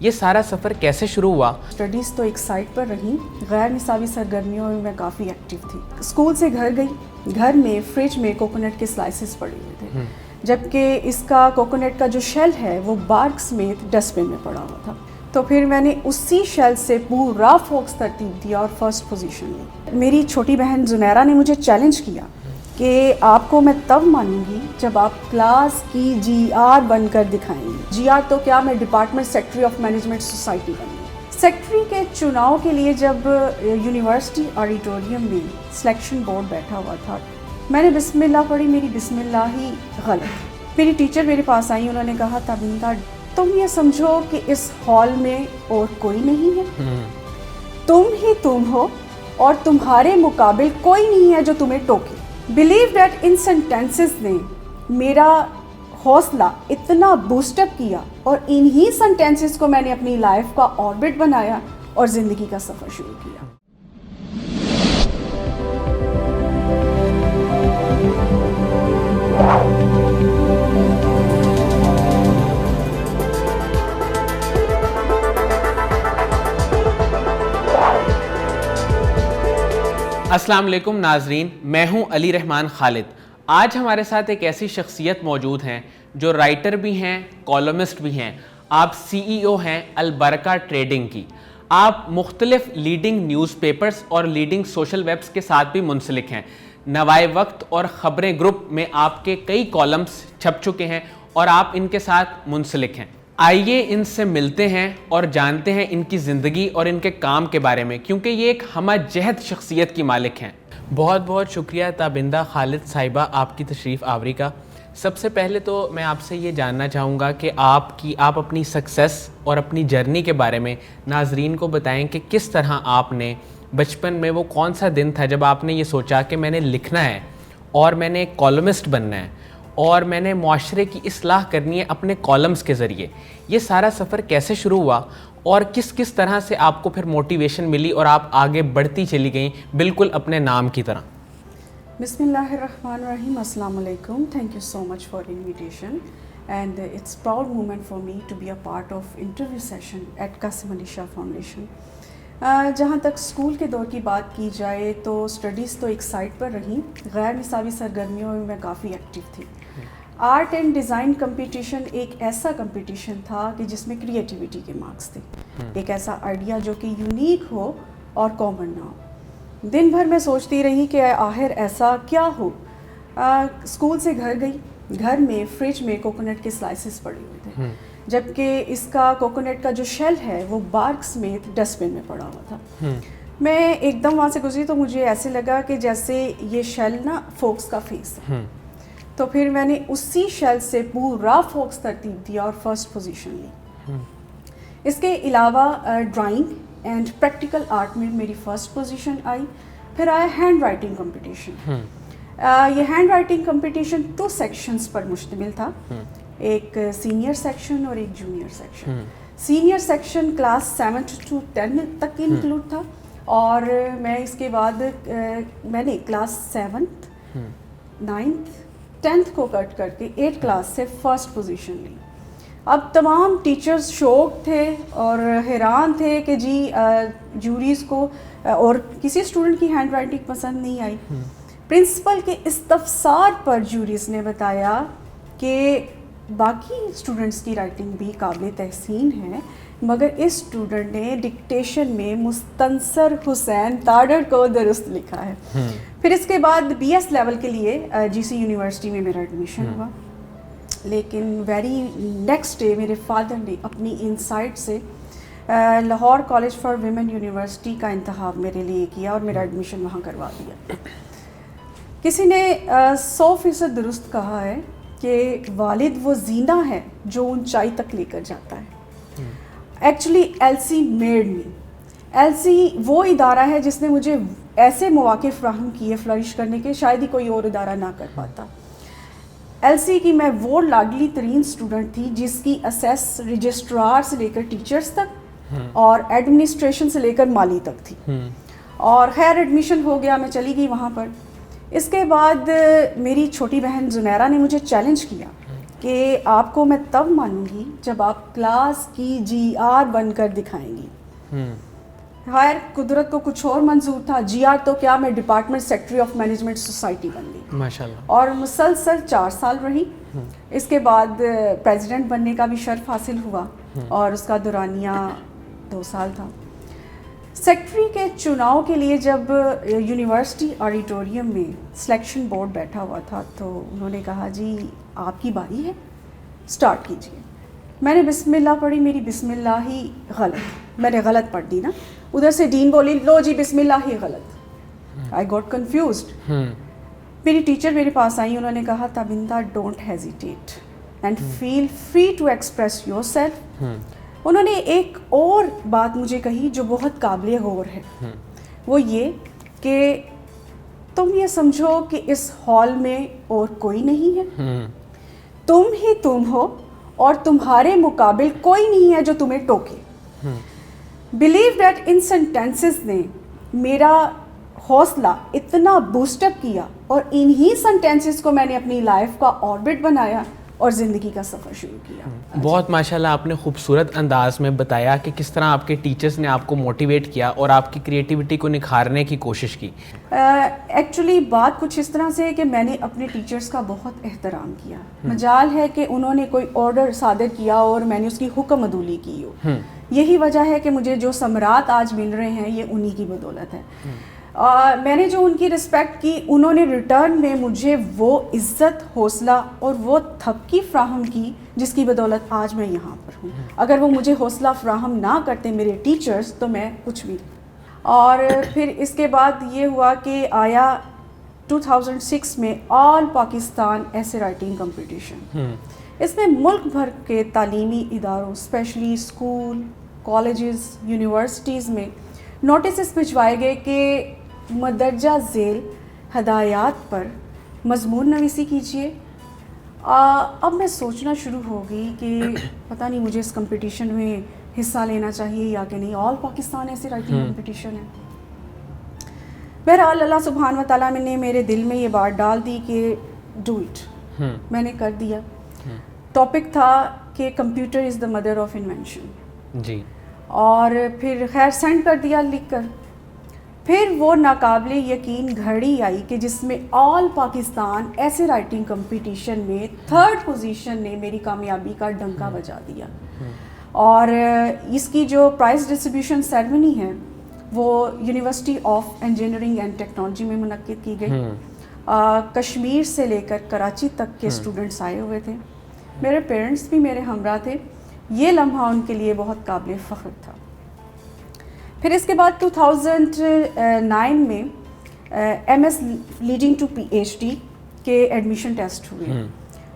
یہ سارا سفر کیسے شروع ہوا؟ اسٹڈیز تو ایک سائٹ پر رہیں، غیر نصابی سرگرمیوں میں کافی ایکٹیو تھی. اسکول سے گھر گئی، گھر میں فریج میں کوکونٹ کے سلائسز پڑے ہوئے تھے، جبکہ اس کا کوکونٹ کا جو شیل ہے وہ بارک سمیت ڈسٹ بن میں پڑا ہوا تھا. تو پھر میں نے اسی شیل سے پورا فوکس ترتیب دیا اور فرسٹ پوزیشن لی. میری چھوٹی بہن زنیرہ نے مجھے چیلنج کیا کہ آپ کو میں تب مانوں گی جب آپ کلاس کی جی آر بن کر دکھائیں گی. جی آر تو کیا، میں department secretary of management society بنی. سیکرٹری کے چناؤ کے لیے جب یونیورسٹی آڈیٹوریم میں سلیکشن بورڈ بیٹھا ہوا تھا، میں نے بسم اللہ پڑھی، میری بسم اللہ ہی غلط. میری ٹیچر میرے پاس آئی، انہوں نے کہا تابندہ تم یہ سمجھو کہ اس ہال میں اور کوئی نہیں ہے، تم ہی تم ہو اور تمہارے مقابل کوئی نہیں ہے جو تمہیں ٹوکے. بلیو دیٹ ان سینٹینسز نے میرا حوصلہ اتنا بوسٹ اپ کیا اور انہی سینٹینسز کو میں نے اپنی لائف کا آربٹ بنایا اور زندگی کا سفر شروع کیا. السلام علیکم ناظرین، میں ہوں علی رحمان خالد. آج ہمارے ساتھ ایک ایسی شخصیت موجود ہیں جو رائٹر بھی ہیں، کالمسٹ بھی ہیں. آپ سی ای او ہیں البرکہ ٹریڈنگ کی. آپ مختلف لیڈنگ نیوز پیپرز اور لیڈنگ سوشل ویبس کے ساتھ بھی منسلک ہیں. نوائے وقت اور خبریں گروپ میں آپ کے کئی کالمز چھپ چکے ہیں اور آپ ان کے ساتھ منسلک ہیں. آئیے ان سے ملتے ہیں اور جانتے ہیں ان کی زندگی اور ان کے کام کے بارے میں، کیونکہ یہ ایک ہمہ جہت شخصیت کی مالک ہیں. بہت بہت شکریہ تابندہ خالد صاحبہ آپ کی تشریف آوری کا. سب سے پہلے تو میں آپ سے یہ جاننا چاہوں گا کہ آپ اپنی سکسیس اور اپنی جرنی کے بارے میں ناظرین کو بتائیں کہ کس طرح آپ نے بچپن میں، وہ کون سا دن تھا جب آپ نے یہ سوچا کہ میں نے لکھنا ہے اور میں نے ایک کالمسٹ بننا ہے اور میں نے معاشرے کی اصلاح کرنی ہے اپنے کالمز کے ذریعے. یہ سارا سفر کیسے شروع ہوا اور کس طرح سے آپ کو پھر موٹیویشن ملی اور آپ آگے بڑھتی چلی گئیں بالکل اپنے نام کی طرح؟ بسم اللہ الرحمن الرحیم. السلام علیکم. Thank you so much for invitation and it's proud moment for me to be a part of interview session at Qasim Ali Shah foundation. جہاں تک اسکول کے دور کی بات کی جائے تو اسٹڈیز تو ایک سائٹ پر رہیں، غیر نصابی سرگرمیوں میں کافی ایکٹیو تھی. آرٹ اینڈ ڈیزائن کمپٹیشن ایک ایسا کمپٹیشن تھا کہ جس میں کریٹیوٹی کے مارکس تھے، ایک ایسا آئیڈیا جو کہ یونیک ہو اور کامن نہ ہو. دن بھر میں سوچتی رہی کہ آخر ایسا کیا ہو. اسکول سے گھر گئی، گھر میں فریج میں کوکونٹ کے سلائسز پڑے ہوئے تھے، جبکہ اس کا کوکونٹ کا جو شیل ہے وہ بارک سمیت ڈسٹ بن میں پڑا ہوا تھا. میں ایک دم وہاں سے گزری تو مجھے ایسے لگا کہ جیسے یہ شیل نا فوکس کا فیس ہے. تو پھر میں نے اسی شیل سے پورا فوکس ترتیب دیا اور فرسٹ پوزیشن لی. اس کے علاوہ ڈرائنگ اینڈ پریکٹیکل آرٹ میں میری فرسٹ پوزیشن آئی. پھر آیا ہینڈ رائٹنگ کمپٹیشن. یہ ہینڈ رائٹنگ کمپٹیشن 2 سیکشنز پر مشتمل تھا، ایک سینئر سیکشن اور ایک junior section. Senior section class 7 to 10 تک انکلوڈ تھا اور میں اس کے بعد میں نے کلاس 7th 9th 10th کو کٹ کر کے 8th کلاس سے فرسٹ پوزیشن لی. اب تمام ٹیچرز شوق تھے اور حیران تھے کہ جی جوریز کو اور کسی اسٹوڈنٹ کی ہینڈ رائٹنگ پسند نہیں آئی. پرنسپل کے استفسار پر جوریز نے بتایا کہ باقی اسٹوڈنٹس کی رائٹنگ بھی قابل تحسین ہے، مگر اس اسٹوڈنٹ نے ڈکٹیشن میں مستنصر حسین تاڑر کو درست لکھا ہے. پھر اس کے بعد بی ایس لیول کے لیے جی سی یونیورسٹی میں میرا ایڈمیشن ہوا. لیکن ویری نیکسٹ ڈے میرے فادر نے اپنی انسائٹ سے Lahore college for women university کا انتخاب میرے لیے کیا اور میرا ایڈمیشن وہاں کروا دیا. کسی نے 100% درست کہا ہے کہ والد وہ زینہ ہے جو اونچائی تک لے کر جاتا ہے. Actually L C made me. L C وہ ادارہ ہے جس نے مجھے ایسے مواقع فراہم کیے فلرش کرنے کے شاید ہی کوئی اور ادارہ نہ کر پاتا. ایل سی کی میں وہ لاڈلی ترین اسٹوڈنٹ تھی جس کی اسیس رجسٹرار سے لے کر ٹیچرز تک اور ایڈمنسٹریشن سے لے کر مالی تک تھی. اور خیر ایڈمیشن ہو گیا، میں چلی گئی وہاں پر. اس کے بعد میری چھوٹی بہن زنیرہ نے مجھے چیلنج کیا کہ آپ کو میں تب مانوں گی جب آپ کلاس کی GR بن کر دکھائیں گی. خیر قدرت کو کچھ اور منظور تھا. GR تو کیا, میں department secretary of management society بن گئی ماشاءاللہ, اور مسلسل 4 سال رہی. اس کے بعد پریزیڈنٹ بننے کا بھی شرف حاصل ہوا اور اس کا دورانیہ 2 سال تھا. سیکرٹری کے چناؤ کے لیے جب یونیورسٹی آڈیٹوریم میں سلیکشن بورڈ بیٹھا ہوا تھا تو انہوں نے کہا جی آپ کی باری ہے, سٹارٹ کیجیے. میں نے بسم اللہ پڑھی, میری بسم اللہ ہی غلط, میں نے غلط پڑھ دی نا. ادھر سے ڈین بولی لو جی بسم اللہ ہی غلط. I got confused. میری ٹیچر میرے پاس آئی, انہوں نے کہا Tabinda don't hesitate and feel free to express yourself. انہوں نے ایک اور بات مجھے کہی جو بہت قابل غور ہے, وہ یہ کہ تم یہ سمجھو کہ اس ہال میں اور کوئی نہیں ہے, تم ہی تم ہو اور تمہارے مقابل کوئی نہیں ہے جو تمہیں ٹوکے. بلیو دیٹ ان سینٹینسز نے میرا حوصلہ اتنا بوسٹ اپ کیا اور انہی سینٹینسز کو میں نے اپنی لائف کا آربٹ بنایا اور زندگی کا سفر شروع کیا. بہت ماشاءاللہ آپ نے خوبصورت انداز میں بتایا کہ کس طرح آپ کے ٹیچرز نے آپ کو موٹیویٹ کیا اور آپ کی کریٹیوٹی کو نکھارنے کی کوشش کی. ایکچولی بات کچھ اس طرح سے ہے کہ میں نے اپنے ٹیچرز کا بہت احترام کیا. مجال ہے کہ انہوں نے کوئی آرڈر صادر کیا اور میں نے اس کی حکم عدولی کی ہو. یہی وجہ ہے کہ مجھے جو ثمرات آج مل رہے ہیں یہ انہی کی بدولت ہے. میں نے جو ان کی رسپیکٹ کی, انہوں نے ریٹرن میں مجھے وہ عزت, حوصلہ اور وہ تھپکی فراہم کی جس کی بدولت آج میں یہاں پر ہوں. اگر وہ مجھے حوصلہ فراہم نہ کرتے میرے ٹیچرز تو میں کچھ بھی. اور پھر اس کے بعد یہ ہوا کہ آیا 2006 میں آل پاکستان ایسے رائٹنگ کمپٹیشن. اس میں ملک بھر کے تعلیمی اداروں اسپیشلی اسکول, کالجز, یونیورسٹیز میں نوٹسز بھجوائے گئے کہ مندرجہ ذیل ہدایات پر مضمون نویسی کیجیے. اب میں سوچنا شروع ہو گئی کہ پتہ نہیں مجھے اس کمپٹیشن میں حصہ لینا چاہیے یا کہ نہیں. آل پاکستان ایسی رائٹنگ کمپٹیشن ہے. بہرحال اللہ سبحانہ و تعالیٰ نے میرے دل میں یہ بات ڈال دی کہ ڈو اٹ. میں نے کر دیا. ٹاپک تھا کہ computer is the mother of invention. جی. اور پھر خیر سینڈ کر دیا لکھ کر. پھر وہ ناقابل یقین گھڑی آئی کہ جس میں آل پاکستان ایسے رائٹنگ کمپٹیشن میں 3rd پوزیشن نے میری کامیابی کا ڈنکا بجا دیا. اور اس کی جو پرائز ڈسٹریبیوشن سیرمنی ہے وہ university of engineering and technology میں منعقد کی گئی. کشمیر سے لے کر کراچی تک کے اسٹوڈنٹس آئے ہوئے تھے. میرے پیرنٹس بھی میرے ہمراہ تھے. یہ لمحہ ان کے لیے بہت قابل فخر تھا. پھر اس کے بعد 2009 میں MS لیڈنگ ٹو PhD کے ایڈمیشن ٹیسٹ ہوئے.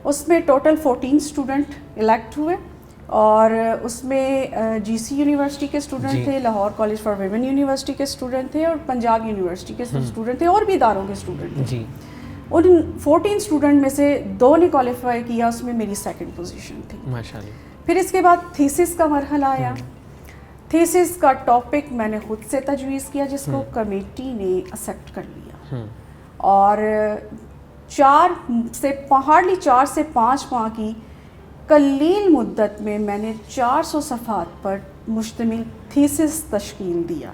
اس میں ٹوٹل 14 اسٹوڈنٹ الیکٹ ہوئے اور اس میں GC یونیورسٹی کے اسٹوڈنٹ تھے, Lahore college for women university کے اسٹوڈنٹ تھے اور پنجاب یونیورسٹی کے اسٹوڈنٹ تھے اور بھی اداروں کے اسٹوڈنٹ تھے. ان 14 اسٹوڈنٹ میں سے 2 نے کوالیفائی کیا, اس میں میری 2nd پوزیشن تھی. ماشاءاللہ. پھر اس کے بعد تھیسس کا مرحلہ آیا. تھیسس کا ٹاپک میں نے خود سے تجویز کیا جس کو کمیٹی نے ایکسیپٹ کر لیا اور 4 سے 5 ماہ کی قلیل مدت میں میں نے 400 صفحات پر مشتمل تھیسس تشکیل دیا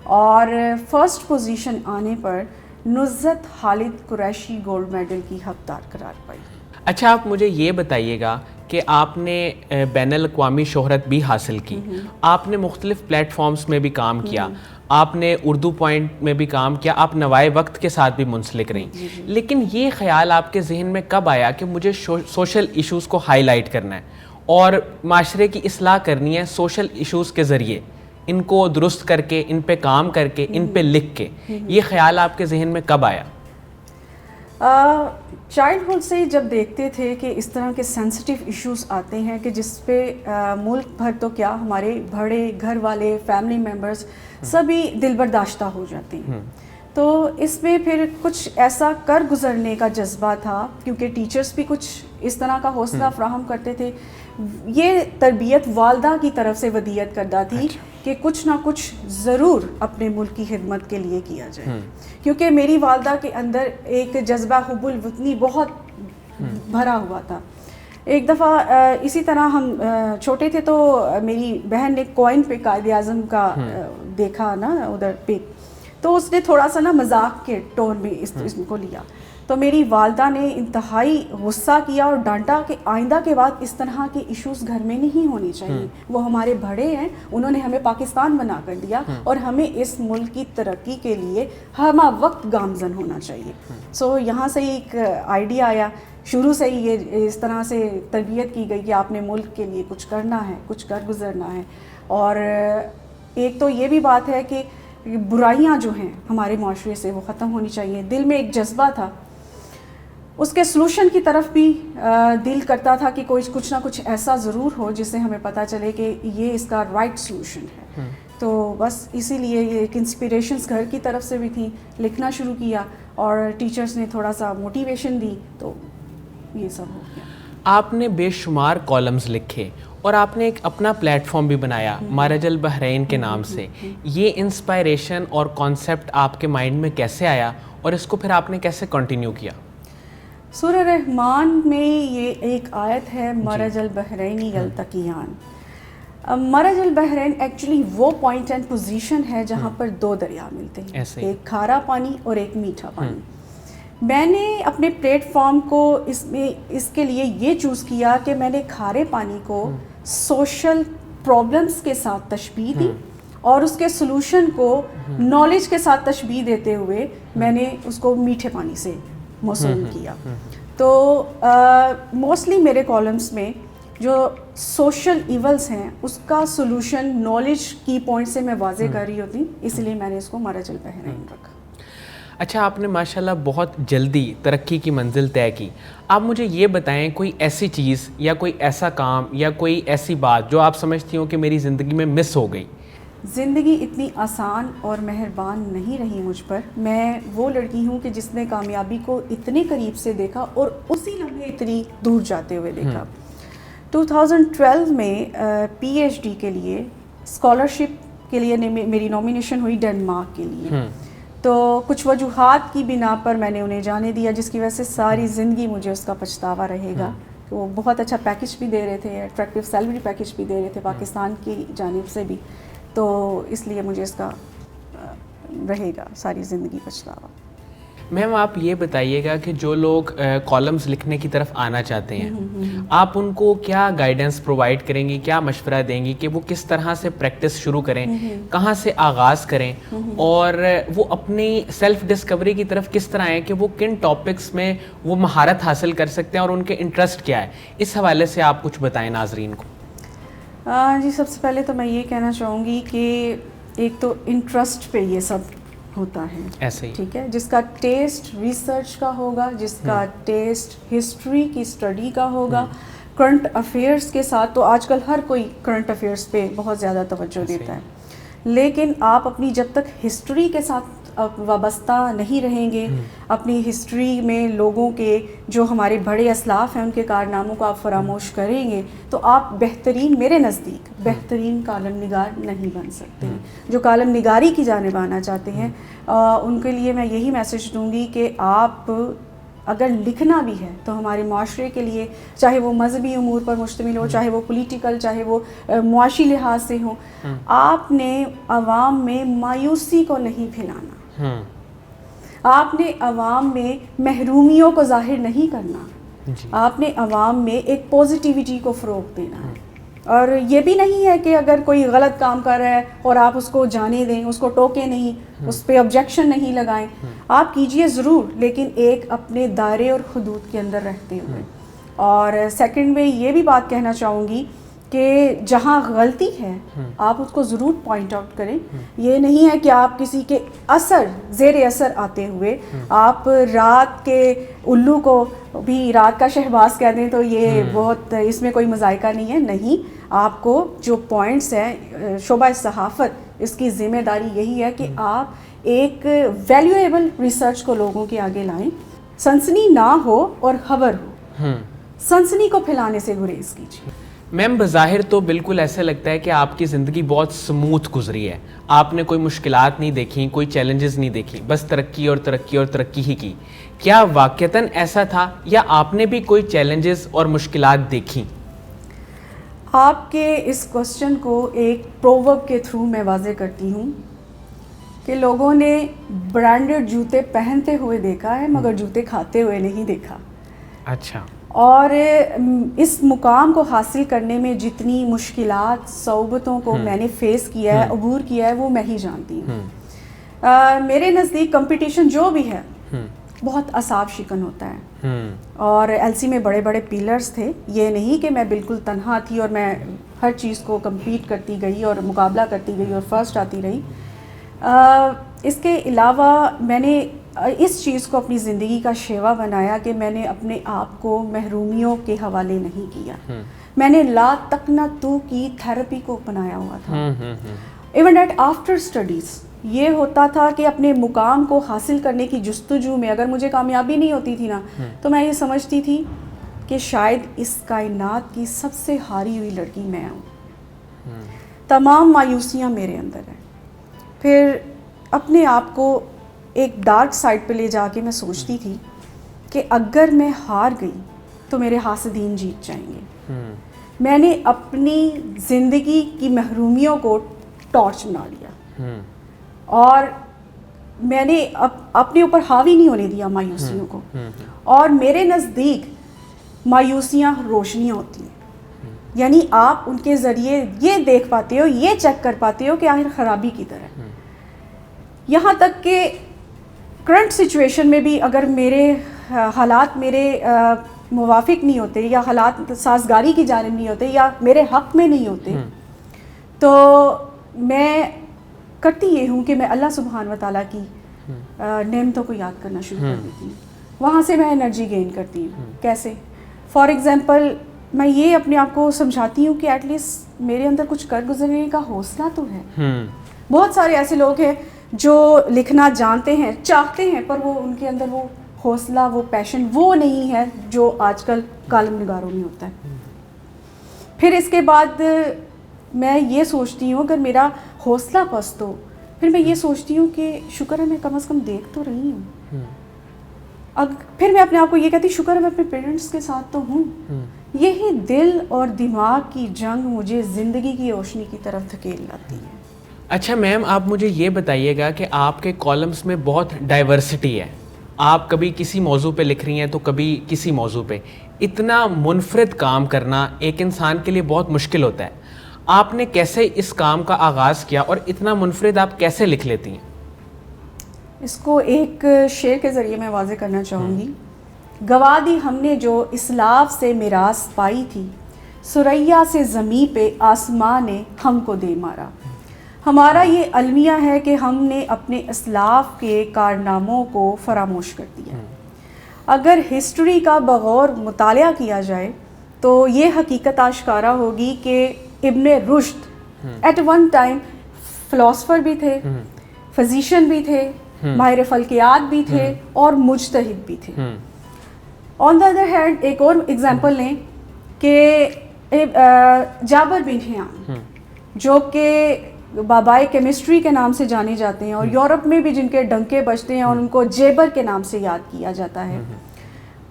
اور 1st پوزیشن آنے پر نزت خالد قریشی گولڈ میڈل کی حقدار قرار پائی. اچھا آپ مجھے یہ بتائیے گا کہ آپ نے بین الاقوامی شہرت بھی حاصل کی, آپ نے مختلف پلیٹ فارمز میں بھی کام کیا, آپ نے اردو پوائنٹ میں بھی کام کیا, آپ نوائے وقت کے ساتھ بھی منسلک رہیں. لیکن یہ خیال آپ کے ذہن میں کب آیا کہ مجھے سوشل ایشوز کو ہائی لائٹ کرنا ہے اور معاشرے کی اصلاح کرنی ہے سوشل ایشوز کے ذریعے, ان کو درست کر کے, ان پہ کام کر کے, ان پہ لکھ کے؟ یہ خیال آپ کے ذہن میں کب آیا؟ چائلڈ ہوڈ سے جب دیکھتے تھے کہ اس طرح کے سینسٹیو ایشوز آتے ہیں کہ جس پہ ملک بھر تو کیا ہمارے بڑے گھر والے فیملی ممبرز سبھی دل برداشتہ ہو جاتے ہیں, تو اس میں پھر کچھ ایسا کر گزرنے کا جذبہ تھا کیونکہ ٹیچرز بھی کچھ اس طرح کا حوصلہ فراہم کرتے تھے. یہ تربیت والدہ کی طرف سے ودیعت کردہ تھی کہ کچھ نہ کچھ ضرور اپنے ملک کی خدمت کے لیے کیا جائے, کیونکہ میری والدہ کے اندر ایک جذبہ حب الوطنی بہت بھرا ہوا تھا. ایک دفعہ اسی طرح ہم چھوٹے تھے تو میری بہن نے کوئن پہ قائد اعظم کا دیکھا نا ادھر پہ، تو اس نے تھوڑا سا نا مذاق کے ٹون میں اس کو لیا، تو میری والدہ نے انتہائی غصہ کیا اور ڈانٹا کہ آئندہ کے بعد اس طرح کے ایشوز گھر میں نہیں ہونی چاہیے، وہ ہمارے بڑے ہیں، انہوں نے ہمیں پاکستان بنا کر دیا اور ہمیں اس ملک کی ترقی کے لیے ہمہ وقت گامزن ہونا چاہیے. سو یہاں سے ایک آئیڈیا آیا، شروع سے ہی یہ اس طرح سے تربیت کی گئی کہ آپ نے ملک کے لیے کچھ کرنا ہے، کچھ کر گزرنا ہے. اور ایک تو یہ بھی بات ہے کہ برائیاں جو ہیں ہمارے معاشرے سے وہ ختم ہونی چاہیے. دل میں ایک جذبہ تھا، اس کے سلوشن کی طرف بھی دل کرتا تھا کہ کوئی کچھ نہ کچھ ایسا ضرور ہو جس سے ہمیں پتہ چلے کہ یہ اس کا رائٹ سلوشن ہے. تو بس اسی لیے یہ ایک انسپریشنس گھر کی طرف سے بھی تھیں، لکھنا شروع کیا اور ٹیچرز نے تھوڑا سا موٹیویشن دی، تو یہ سب ہو گیا. آپ نے بے شمار کالمز لکھے اور آپ نے ایک اپنا پلیٹ فارم بھی بنایا مرج البحرین کے نام سے. یہ انسپائریشن اور کانسیپٹ آپ کے مائنڈ میں کیسے آیا اور اس کو پھر آپ نے کیسے کنٹینیو کیا؟ سورہ رحمان میں یہ ایک آیت ہے مرج البحرین یلتقیان. مرج البحرین ایکچولی وہ پوائنٹ اینڈ پوزیشن ہے جہاں پر دو دریا ملتے ہیں، ایک کھارا پانی اور ایک میٹھا پانی. میں نے اپنے پلیٹ فارم کو اس کے لیے یہ چوز کیا کہ میں نے کھارے پانی کو سوشل پرابلمس کے ساتھ تشبیہ دی اور اس کے سلوشن کو نالج کے ساتھ تشبیہ دیتے ہوئے میں نے اس کو میٹھے پانی سے موصول کیا. تو موسٹلی میرے کالمس میں جو سوشل ایولز ہیں اس کا سلوشن نالج کی پوائنٹ سے میں واضح کر رہی ہوتی، اس لیے میں نے اس کو مرج البحرین رکھا. اچھا، آپ نے ماشاءاللہ بہت جلدی ترقی کی منزل طے کی. آپ مجھے یہ بتائیں کوئی ایسی چیز یا کوئی ایسا کام یا کوئی ایسی بات جو آپ سمجھتی ہوں کہ میری زندگی میں مس ہو گئی. زندگی اتنی آسان اور مہربان نہیں رہی مجھ پر. میں وہ لڑکی ہوں کہ جس نے کامیابی کو اتنے قریب سے دیکھا اور اسی لمحے اتنی دور جاتے ہوئے دیکھا. 2012 میں پی ایچ ڈی کے لیے اسکالرشپ کے لیے میری نامینیشن ہوئی ڈنمارک کے لیے. تو کچھ وجوہات کی بنا پر میں نے انہیں جانے دیا، جس کی وجہ سے ساری زندگی مجھے اس کا پچھتاوا رہے گا. وہ بہت اچھا پیکج بھی دے رہے تھے، اٹریکٹیو سیلری پیکج بھی دے رہے تھے پاکستان کی جانب سے بھی، تو اس لیے مجھے اس کا رہے گا ساری زندگی پچھتاوا. میم آپ یہ بتائیے گا کہ جو لوگ کالمز لکھنے کی طرف آنا چاہتے ہیں، آپ ان کو کیا گائیڈنس پرووائڈ کریں گی، کیا مشورہ دیں گی کہ وہ کس طرح سے پریکٹس شروع کریں، کہاں سے آغاز کریں، اور وہ اپنی سیلف ڈسکوری کی طرف کس طرح آئیں کہ وہ کن ٹاپکس میں وہ مہارت حاصل کر سکتے ہیں اور ان کے انٹرسٹ کیا ہے؟ اس حوالے سے آپ کچھ بتائیں ناظرین کو. جی، سب سے پہلے تو میں یہ کہنا چاہوں گی کہ ایک تو انٹرسٹ پہ یہ سب ہوتا ہے، ایسے ہی ٹھیک ہے. جس کا ٹیسٹ ریسرچ کا ہوگا، جس کا ٹیسٹ ہسٹری کی اسٹڈی کا ہوگا، کرنٹ افیئرس کے ساتھ، تو آج کل ہر کوئی کرنٹ افیئرس پہ بہت زیادہ توجہ دیتا ہے. لیکن آپ اپنی جب تک ہسٹری کے ساتھ وابستہ نہیں رہیں گے، اپنی ہسٹری میں لوگوں کے جو ہمارے بڑے اسلاف ہیں ان کے کارناموں کو آپ فراموش کریں گے، تو آپ بہترین، میرے نزدیک بہترین کالم نگار نہیں بن سکتے. جو کالم نگاری کی جانب آنا چاہتے ہیں ان کے لیے میں یہی میسج دوں گی کہ آپ اگر لکھنا بھی ہے تو ہمارے معاشرے کے لیے، چاہے وہ مذہبی امور پر مشتمل ہو، چاہے وہ پولیٹیکل، چاہے وہ معاشی لحاظ سے ہو، آپ نے عوام میں مایوسی کو نہیں پھیلانا، آپ نے عوام میں محرومیوں کو ظاہر نہیں کرنا، آپ نے عوام میں ایک پازیٹیوٹی کو فروغ دینا ہے. اور یہ بھی نہیں ہے کہ اگر کوئی غلط کام کر رہا ہے اور آپ اس کو جانے دیں، اس کو ٹوکیں نہیں، اس پہ آبجیکشن نہیں لگائیں. آپ کیجئے ضرور، لیکن ایک اپنے دائرے اور حدود کے اندر رہتے ہوئے. اور سیکنڈ میں یہ بھی بات کہنا چاہوں گی کہ جہاں غلطی ہے آپ اس کو ضرور پوائنٹ آؤٹ کریں. یہ نہیں ہے کہ آپ کسی کے زیر اثر آتے ہوئے آپ رات کے الو کو بھی رات کا شہباز کہہ دیں تو یہ بہت، اس میں کوئی مذائقہ نہیں ہے. نہیں، آپ کو جو پوائنٹس ہیں، شعبہ صحافت اس کی ذمہ داری یہی ہے کہ آپ ایک ویلیویبل ریسرچ کو لوگوں کے آگے لائیں، سنسنی نہ ہو اور خبر ہو. سنسنی کو پھیلانے سے گریز کیجیے. میم بظاہر تو بالکل ایسا لگتا ہے کہ آپ کی زندگی بہت سموتھ گزری ہے, آپ نے کوئی مشکلات نہیں دیکھی, کوئی چیلنجز نہیں دیکھی, بس ترقی اور ترقی اور ترقی ہی کی. کیا واقعتاً ایسا تھا یا آپ نے بھی کوئی چیلنجز اور مشکلات دیکھیں؟ آپ کے اس کوسچن کو ایک پروورب کے تھرو میں واضح کرتی ہوں کہ لوگوں نے برانڈڈ جوتے پہنتے ہوئے دیکھا ہے مگر جوتے کھاتے ہوئے نہیں دیکھا. اچھا. اور اس مقام کو حاصل کرنے میں جتنی مشکلات صعوبتوں کو میں نے فیس کیا ہے, عبور کیا ہے, وہ میں ہی جانتی ہوں. میرے نزدیک کمپٹیشن جو بھی ہے بہت اعصاب شکن ہوتا ہے, اور ایل سی میں بڑے بڑے پیلرز تھے. یہ نہیں کہ میں بالکل تنہا تھی اور میں ہر چیز کو کمپیٹ کرتی گئی اور مقابلہ کرتی گئی اور فرسٹ آتی رہی. اس کے علاوہ میں نے اس چیز کو اپنی زندگی کا شیوا بنایا کہ میں نے اپنے آپ کو محرومیوں کے حوالے نہیں کیا. میں نے لا تقنطو کی تھراپی کو اپنایا ہوا تھا. ایون ایٹ آفٹر اسٹڈیز یہ ہوتا تھا کہ اپنے مقام کو حاصل کرنے کی جستجو میں اگر مجھے کامیابی نہیں ہوتی تھی نا, تو میں یہ سمجھتی تھی کہ شاید اس کائنات کی سب سے ہاری ہوئی لڑکی میں ہوں. تمام مایوسیاں میرے اندر ہیں. پھر اپنے آپ کو ایک ڈارک سائڈ پہ لے جا کے میں سوچتی تھی کہ اگر میں ہار گئی تو میرے حاسدین جیت جائیں گے. میں نے اپنی زندگی کی محرومیوں کو ٹارچ بنا لیا اور میں نے اپنے اوپر حاوی نہیں ہونے دیا مایوسیوں کو. اور میرے نزدیک مایوسیاں روشنیاں ہوتی ہیں, یعنی آپ ان کے ذریعے یہ دیکھ پاتے ہو, یہ چیک کر پاتے ہو کہ آخر خرابی کی طرح. یہاں تک کہ کرنٹ سچویشن میں بھی اگر میرے حالات میرے موافق نہیں ہوتے یا حالات سازگاری کی جانب نہیں ہوتے یا میرے حق میں نہیں ہوتے, تو میں کرتی یہ ہوں کہ میں اللہ سبحانہ و تعالیٰ کی نعمتوں کو یاد کرنا شروع کر دیتی ہوں. وہاں سے میں انرجی گین کرتی ہوں. کیسے؟ فار ایگزامپل میں یہ اپنے آپ کو سمجھاتی ہوں کہ ایٹ لیسٹ میرے اندر کچھ کر گزرنے کا حوصلہ تو ہے. بہت سارے ایسے لوگ ہیں جو لکھنا جانتے ہیں, چاہتے ہیں, پر وہ ان کے اندر وہ حوصلہ, وہ پیشن وہ نہیں ہے جو آج کل کالم نگاروں میں ہوتا ہے. پھر اس کے بعد میں یہ سوچتی ہوں اگر میرا حوصلہ پست ہو, پھر میں یہ سوچتی ہوں کہ شکر ہے میں کم از کم دیکھ تو رہی ہوں. پھر میں اپنے آپ کو یہ کہتی شکر ہے میں اپنے پیرنٹس کے ساتھ تو ہوں. یہی دل اور دماغ کی جنگ مجھے زندگی کی روشنی کی طرف دھکیل لاتی ہے. اچھا میم, آپ مجھے یہ بتائیے گا کہ آپ کے کالمس میں بہت ڈائیورسٹی ہے. آپ کبھی کسی موضوع پہ لکھ رہی ہیں تو کبھی کسی موضوع پہ. اتنا منفرد کام کرنا ایک انسان کے لیے بہت مشکل ہوتا ہے. آپ نے کیسے اس کام کا آغاز کیا اور اتنا منفرد آپ کیسے لکھ لیتی ہیں؟ اس کو ایک شعر کے ذریعے میں واضح کرنا چاہوں گی. گوا دی ہم نے جو اسلاف سے میراث پائی تھی, سریا سے زمیں پہ آسمان نے ہم کو دے مارا. ہمارا یہ المیہ ہے کہ ہم نے اپنے اسلاف کے کارناموں کو فراموش کر دیا. اگر ہسٹری کا بغور مطالعہ کیا جائے تو یہ حقیقت آشکارا ہوگی کہ ابن رشد ایٹ ون ٹائم فلاسفر بھی تھے, فزیشین بھی تھے, ماہر فلکیات بھی تھے اور مجتہد بھی تھے. آن دا ادر ہینڈ ایک اور ایگزامپل لیں کہ جابر بن حیان جو کہ بابائے کیمسٹری کے نام سے جانے جاتے ہیں اور یورپ میں بھی جن کے ڈنکے بجتے ہیں اور ان کو جیبر کے نام سے یاد کیا جاتا ہے.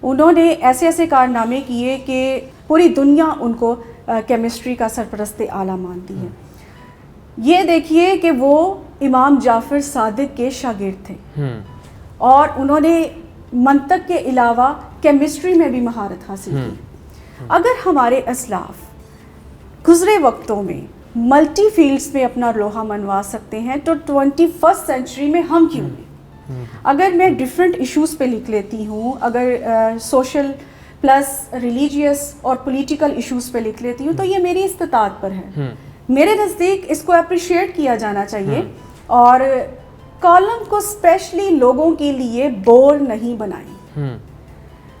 انہوں نے ایسے ایسے کارنامے کیے کہ پوری دنیا ان کو کیمسٹری کا سرپرست اعلیٰ مانتی ہے. یہ دیکھیے کہ وہ امام جعفر صادق کے شاگرد تھے اور انہوں نے منطق کے علاوہ کیمسٹری میں بھی مہارت حاصل کی. اگر ہمارے اسلاف گزرے وقتوں میں ملٹی فیلڈز میں اپنا لوہا منوا سکتے ہیں تو 21st سینچری میں ہم کیوں نہیں؟ اگر میں ڈفرینٹ ایشوز پہ لکھ لیتی ہوں, اگر سوشل پلس ریلیجیس اور پولیٹیکل ایشوز پہ لکھ لیتی ہوں تو یہ میری استطاعت پر ہے. میرے نزدیک اس کو اپریشیٹ کیا جانا چاہیے اور کالم کو اسپیشلی لوگوں کے لیے بور نہیں بنائیں.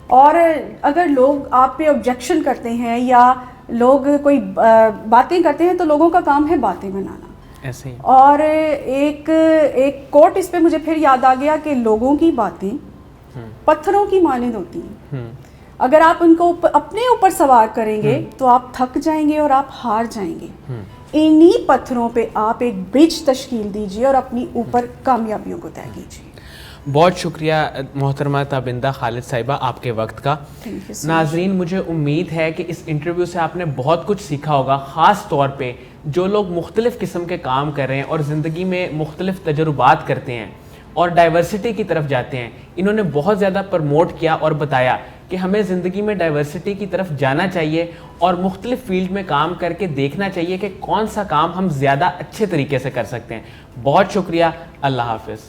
اور اگر لوگ آپ پہ آبجیکشن کرتے ہیں یا لوگ کوئی باتیں کرتے ہیں تو لوگوں کا کام ہے باتیں بنانا. ایسے ہی. اور ایک کوٹ اس پہ مجھے پھر یاد آ گیا کہ لوگوں کی باتیں پتھروں کی مانند ہوتی ہیں اگر آپ ان کو اپنے اوپر سوار کریں گے تو آپ تھک جائیں گے اور آپ ہار جائیں گے. انہی پتھروں پہ آپ ایک برج تشکیل دیجیے اور اپنی اوپر کامیابیوں کو طے کیجیے. بہت شکریہ محترمہ تابندہ خالد صاحبہ آپ کے وقت کا. ناظرین مجھے امید ہے کہ اس انٹرویو سے آپ نے بہت کچھ سیکھا ہوگا، خاص طور پہ جو لوگ مختلف قسم کے کام کر رہے ہیں اور زندگی میں مختلف تجربات کرتے ہیں اور ڈائیورسٹی کی طرف جاتے ہیں. انہوں نے بہت زیادہ پروموٹ کیا اور بتایا کہ ہمیں زندگی میں ڈائیورسٹی کی طرف جانا چاہیے اور مختلف فیلڈ میں کام کر کے دیکھنا چاہیے کہ کون سا کام ہم زیادہ اچھے طریقے سے کر سکتے ہیں. بہت شکریہ. اللہ حافظ.